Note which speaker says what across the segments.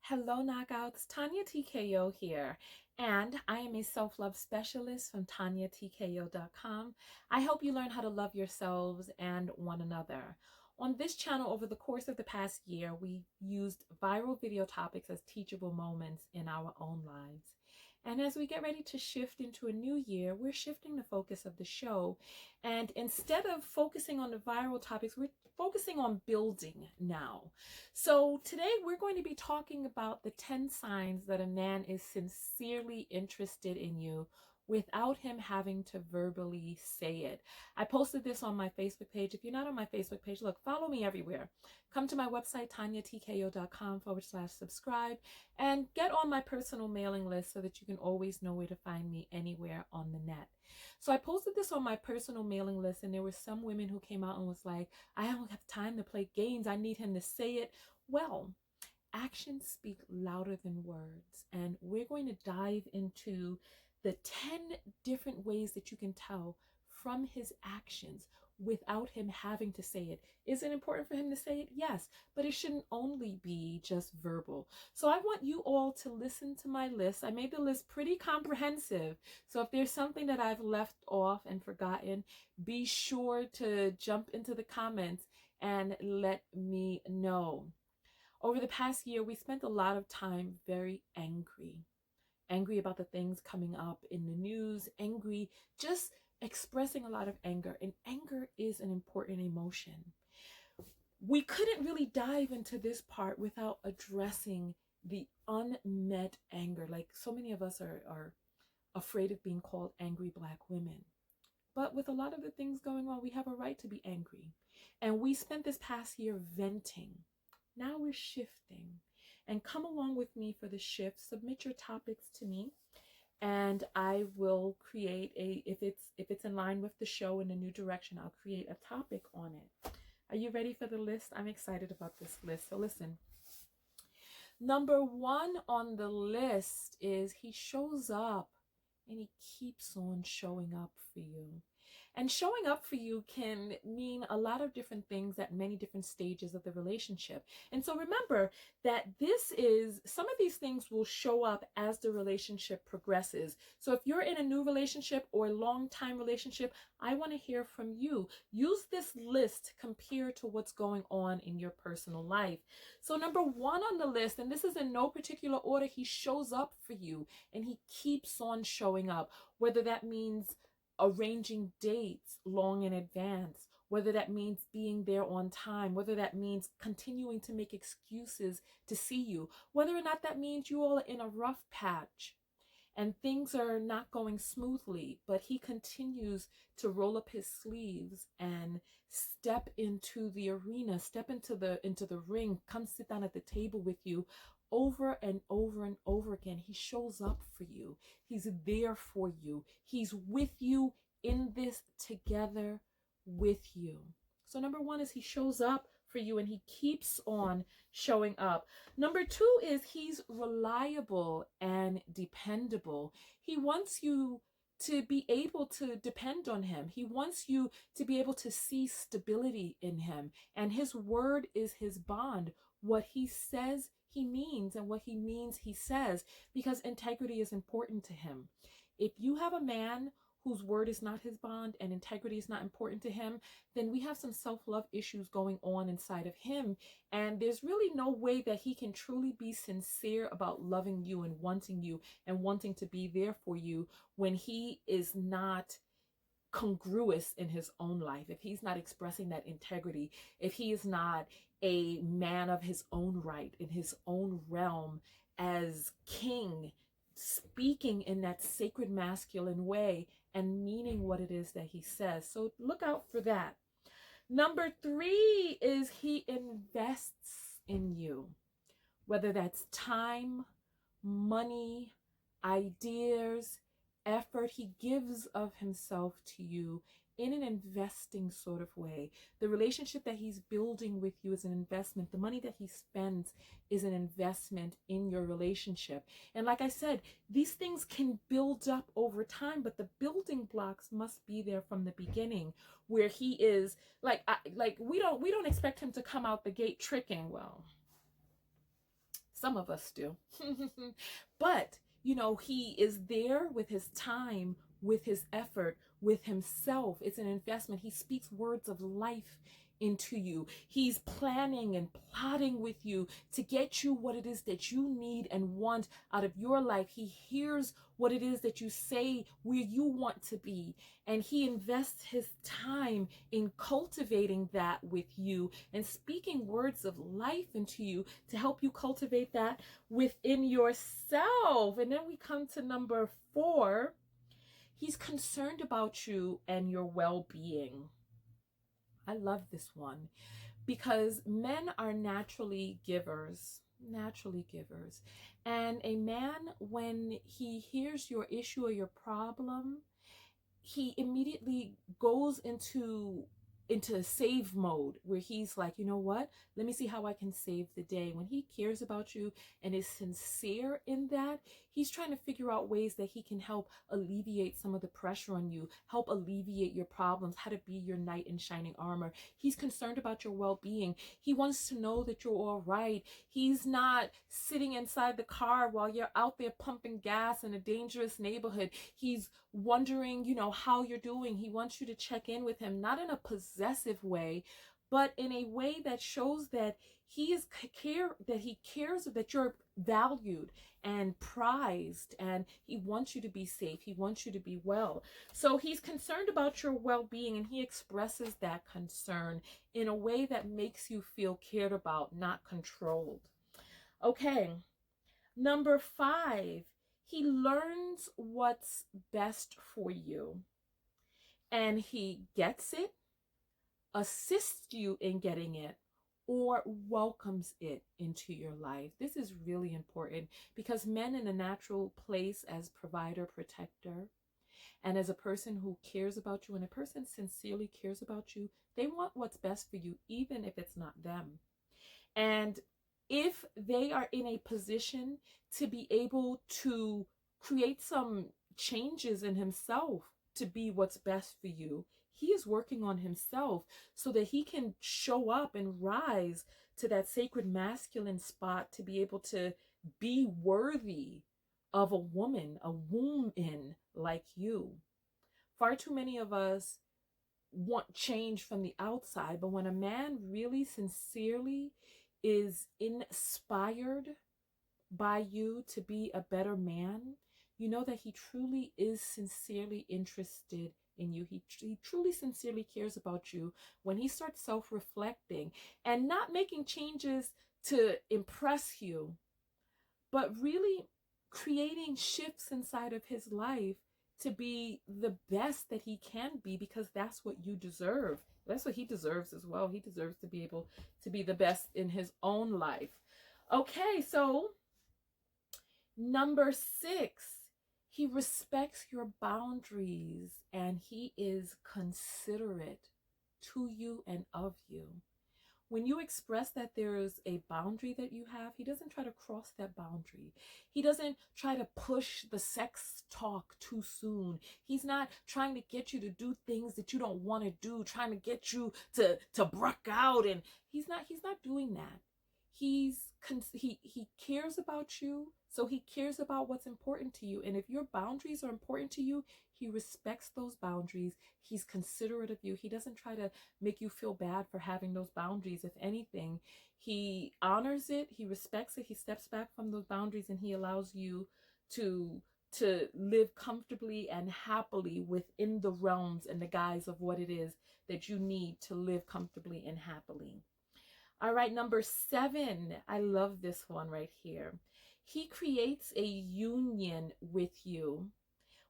Speaker 1: Hello, Knockouts. Tanya TKO here, and I am a self-love specialist from TanyaTKO.com. I help you learn how to love yourselves and one another. On this channel, over the course of the past year, we used viral video topics as teachable moments in our own lives. And as we get ready to shift into a new year, we're shifting the focus of the show. And instead of focusing on the viral topics, we're focusing on building now. So today we're going to be talking about the 10 signs that a man is sincerely interested in you without him having to verbally say it. I posted this on my Facebook page. If you're not on my Facebook page, look, follow me everywhere. Come to my website, tanyatko.com/subscribe, and get on my personal mailing list so that you can always know where to find me anywhere on the net. So I posted this on my personal mailing list, and there were some women who came out and was like, I don't have time to play games. I need him to say it. Well, actions speak louder than words, and we're going to dive into the 10 different ways that you can tell from his actions without him having to say it. Is it important for him to say it? Yes, but it shouldn't only be just verbal. So I want you all to listen to my list. I made the list pretty comprehensive. So if there's something that I've left off and forgotten, be sure to jump into the comments and let me know. Over the past year, we spent a lot of time very angry about the things coming up in the news, angry, just expressing a lot of anger. And anger is an important emotion. We couldn't really dive into this part without addressing the unmet anger. Like so many of us are afraid of being called angry Black women. But with a lot of the things going on, we have a right to be angry. And we spent this past year venting. Now we're shifting. And come along with me for the shift. Submit your topics to me, and I will create if it's in line with the show in a new direction, I'll create a topic on it. Are you ready for the list? I'm excited about this list. So listen. Number 1 on the list is he shows up and he keeps on showing up for you. And showing up for you can mean a lot of different things at many different stages of the relationship. And so remember that some of these things will show up as the relationship progresses. So if you're in a new relationship or a long-time relationship, I want to hear from you. Use this list to compare to what's going on in your personal life. So number 1 on the list, and this is in no particular order, he shows up for you and he keeps on showing up, whether that means arranging dates long in advance, whether that means being there on time, whether that means continuing to make excuses to see you, whether or not that means you all are in a rough patch and things are not going smoothly, but he continues to roll up his sleeves and step into the arena, step into the ring, come sit down at the table with you over and over and over again. He shows up for you. He's there for you. He's with you in this together with you. So number 1 is he shows up for you and he keeps on showing up. Number 2 is he's reliable and dependable. He wants you to be able to depend on him. He wants you to be able to see stability in him. And his word is his bond. What he says, he means, and what he means, he says, because integrity is important to him. If you have a man whose word is not his bond and integrity is not important to him, then we have some self-love issues going on inside of him. And there's really no way that he can truly be sincere about loving you and wanting to be there for you when he is not congruous in his own life, if he's not expressing that integrity, if he is not a man of his own right, in his own realm as king, speaking in that sacred masculine way and meaning what it is that he says. So look out for that. Number 3 is he invests in you, whether that's time, money, ideas, effort. He gives of himself to you in an investing sort of way. The relationship that he's building with you is an investment. The money that he spends is an investment in your relationship. And like I said, these things can build up over time, but the building blocks must be there from the beginning, where he is we don't expect him to come out the gate tricking. Well, Some of us do. But, you know, he is there with his time, with his effort, with himself. It's an investment. He speaks words of life into you. He's planning and plotting with you to get you what it is that you need and want out of your life. He hears what it is that you say where you want to be, and he invests his time in cultivating that with you and speaking words of life into you to help you cultivate that within yourself. And then we come to number 4. He's concerned about you and your well-being. I love this one because men are naturally givers. Naturally givers. And a man, when he hears your issue or your problem, he immediately goes into save mode, where he's like, you know what, let me see how I can save the day. When he cares about you and is sincere in that, he's trying to figure out ways that he can help alleviate some of the pressure on you, help alleviate your problems, how to be your knight in shining armor. He's concerned about your well-being. He wants to know that you're all right. He's not sitting inside the car while you're out there pumping gas in a dangerous neighborhood. He's wondering, you know, how you're doing. He wants you to check in with him, not in a possessive way, but in a way that shows that he cares, that you're valued and prized, and he wants you to be safe. He wants you to be well. So he's concerned about your well-being, and he expresses that concern in a way that makes you feel cared about, not controlled. Okay, number 5. He learns what's best for you, and he gets it, assists you in getting it, or welcomes it into your life. This is really important because men, in a natural place as provider, protector, and as a person who cares about you, and a person sincerely cares about you, they want what's best for you, even if it's not them. And if they are in a position to be able to create some changes in himself to be what's best for you, he is working on himself so that he can show up and rise to that sacred masculine spot to be able to be worthy of a woman, a womb-in like you. Far too many of us want change from the outside, but when a man really sincerely is inspired by you to be a better man, you know that he truly is sincerely interested in you. He truly sincerely cares about you when he starts self-reflecting and not making changes to impress you, but really creating shifts inside of his life to be the best that he can be, because that's what you deserve. That's what he deserves as well. He deserves to be able to be the best in his own life. Okay, so number 6, he respects your boundaries and he is considerate to you and of you. When you express that there is a boundary that you have, he doesn't try to cross that boundary. He doesn't try to push the sex talk too soon. He's not trying to get you to do things that you don't want to do, trying to get you to bruck out, and he's not doing that. He cares about you, so he cares about what's important to you. And if your boundaries are important to you, he respects those boundaries. He's considerate of you. He doesn't try to make you feel bad for having those boundaries. If anything, he honors it, he respects it, he steps back from those boundaries, and he allows you to live comfortably and happily within the realms and the guise of what it is that you need to live comfortably and happily. All right, number 7. I love this one right here. He creates a union with you,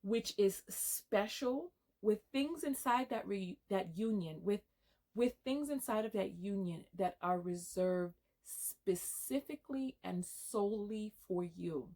Speaker 1: which is special, with things inside that union, with things inside of that union that are reserved specifically and solely for you.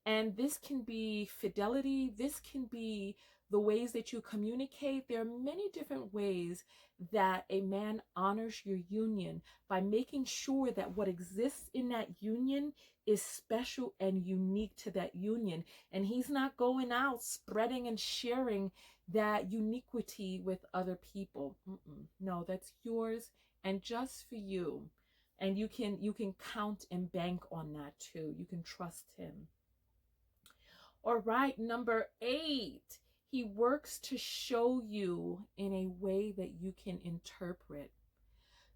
Speaker 1: And this can be fidelity. This can be the ways that you communicate. There are many different ways that a man honors your union by making sure that what exists in that union is special and unique to that union. And he's not going out spreading and sharing that uniquity with other people. No, that's yours and just for you. And you can count and bank on that too. You can trust him. All right, number 8. He works to show you in a way that you can interpret.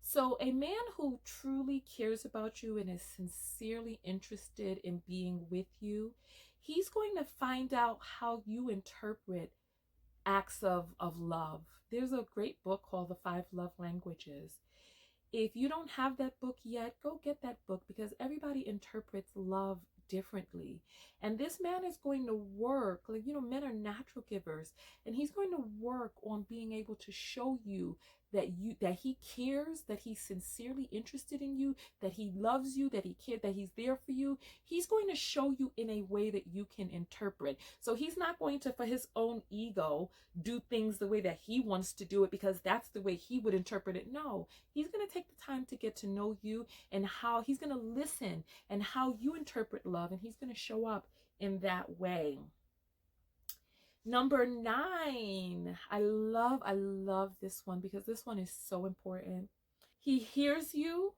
Speaker 1: So a man who truly cares about you and is sincerely interested in being with you, he's going to find out how you interpret acts of love. There's a great book called The 5 Love Languages. If you don't have that book yet, go get that book, because everybody interprets love differently. And this man is going to work, like, men are natural givers, and he's going to work on being able to show you that he cares, that he's sincerely interested in you, that he loves you, that he cares, that he's there for you. He's going to show you in a way that you can interpret. So he's not going to, for his own ego, do things the way that he wants to do it because that's the way he would interpret it. No, he's going to take the time to get to know you, and how he's going to listen and how you interpret love, and he's going to show up in that way. Number 9, I love this one, because this one is so important. He hears you,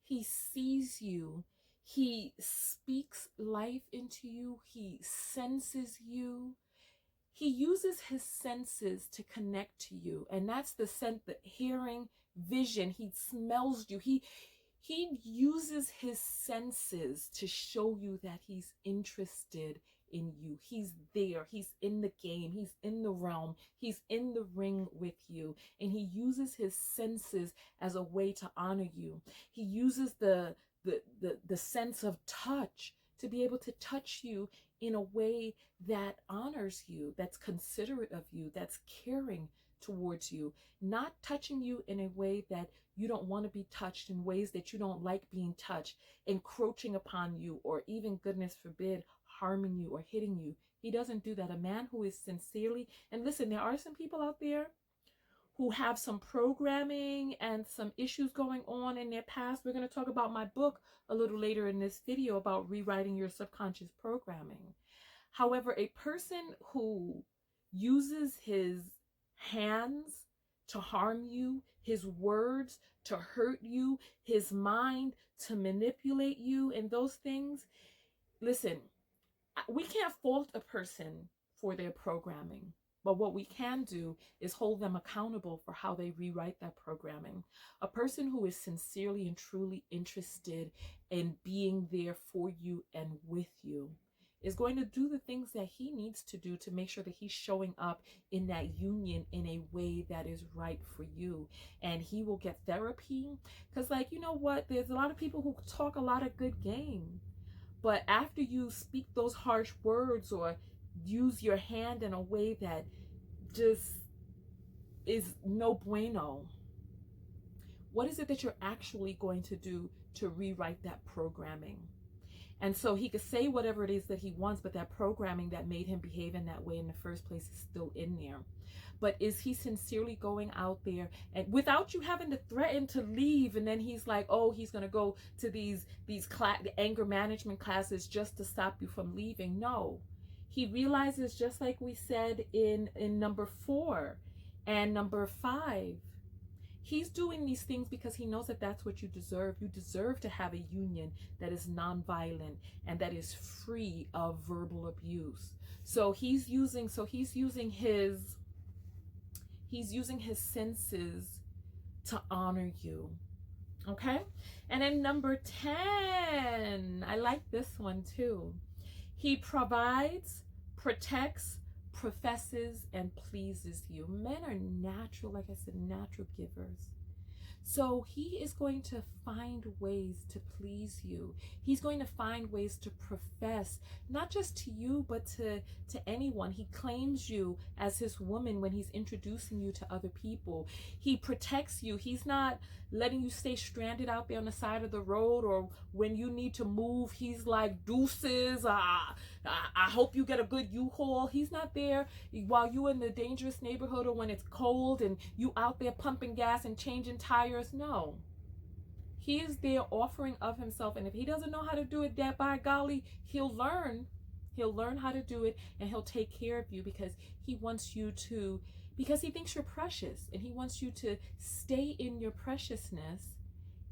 Speaker 1: he sees you, he speaks life into you, he senses you. He uses his senses to connect to you, and that's the sense, the hearing, vision. He smells you. He uses his senses to show you that he's interested in you. He's there. He's in the game. He's in the realm. He's in the ring with you. And he uses his senses as a way to honor you. He uses the sense of touch to be able to touch you in a way that honors you, that's considerate of you, that's caring towards you, not touching you in a way that you don't want to be touched, in ways that you don't like being touched, encroaching upon you, or even, goodness forbid, harming you or hitting you. He doesn't do that. A man who is sincerely, and listen, there are some people out there who have some programming and some issues going on in their past. We're going to talk about my book a little later in this video about rewriting your subconscious programming. However, a person who uses his hands to harm you, his words to hurt you, his mind to manipulate you, and those things, listen, we can't fault a person for their programming. But what we can do is hold them accountable for how they rewrite that programming. A person who is sincerely and truly interested in being there for you and with you is going to do the things that he needs to do to make sure that he's showing up in that union in a way that is right for you. And he will get therapy, because, like, you know what? There's a lot of people who talk a lot of good game, but after you speak those harsh words or use your hand in a way that just is no bueno, what is it that you're actually going to do to rewrite that programming? And so he could say whatever it is that he wants, but that programming that made him behave in that way in the first place is still in there. But is he sincerely going out there, and without you having to threaten to leave, and then he's like, oh, he's going to go to these anger management classes just to stop you from leaving? No. He realizes, just like we said in number 4 and number 5, he's doing these things because he knows that that's what you deserve. You deserve to have a union that is nonviolent and that is free of verbal abuse. So he's using his senses to honor you. Okay? And then number 10, I like this one too. He provides, protects, professes, and pleases you. Men are natural, like I said, natural givers. So he is going to find ways to please you. He's going to find ways to profess, not just to you, but to anyone. He claims you as his woman when he's introducing you to other people. He protects you. He's not letting you stay stranded out there on the side of the road, or when you need to move, he's like, deuces, I hope you get a good U-Haul. He's not there while you in the dangerous neighborhood, or when it's cold and you out there pumping gas and changing tires. No. He is there offering of himself, and if he doesn't know how to do it, that by golly, he'll learn how to do it, and he'll take care of you, because he wants you to, because he thinks you're precious, and he wants you to stay in your preciousness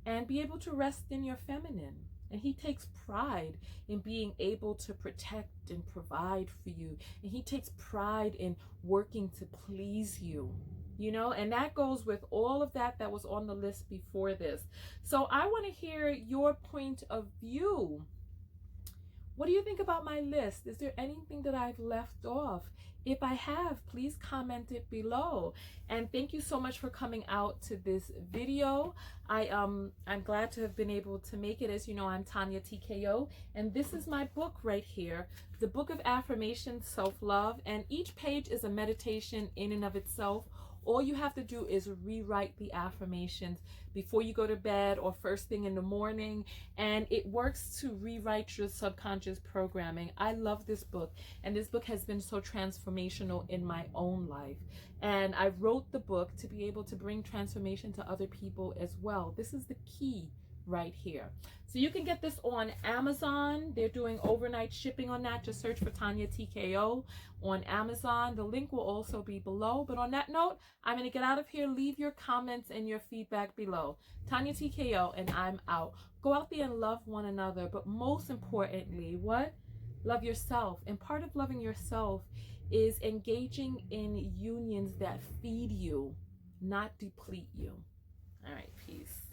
Speaker 1: and be able to rest in your feminine. And he takes pride in being able to protect and provide for you. And he takes pride in working to please you. You know, and that goes with all of that was on the list before this. So I want to hear your point of view. What do you think about my list? Is there anything that I've left off? If I have, please comment it below. And thank you so much for coming out to this video. I'm glad to have been able to make it. As you know, I'm Tanya TKO, and this is my book right here, the Book of Affirmations, Self-Love, and each page is a meditation in and of itself. All you have to do is rewrite the affirmations before you go to bed or first thing in the morning, and it works to rewrite your subconscious programming. I love this book, and this book has been so transformational in my own life. And I wrote the book to be able to bring transformation to other people as well. This is the key right here. So you can get this on Amazon. They're doing overnight shipping on that. Just search for Tanya TKO on Amazon. The link will also be below. But on that note, I'm going to get out of here. Leave your comments and your feedback below. Tanya TKO, and I'm out. Go out there and love one another. But most importantly, what? Love yourself. And part of loving yourself is engaging in unions that feed you, not deplete you. All right, peace.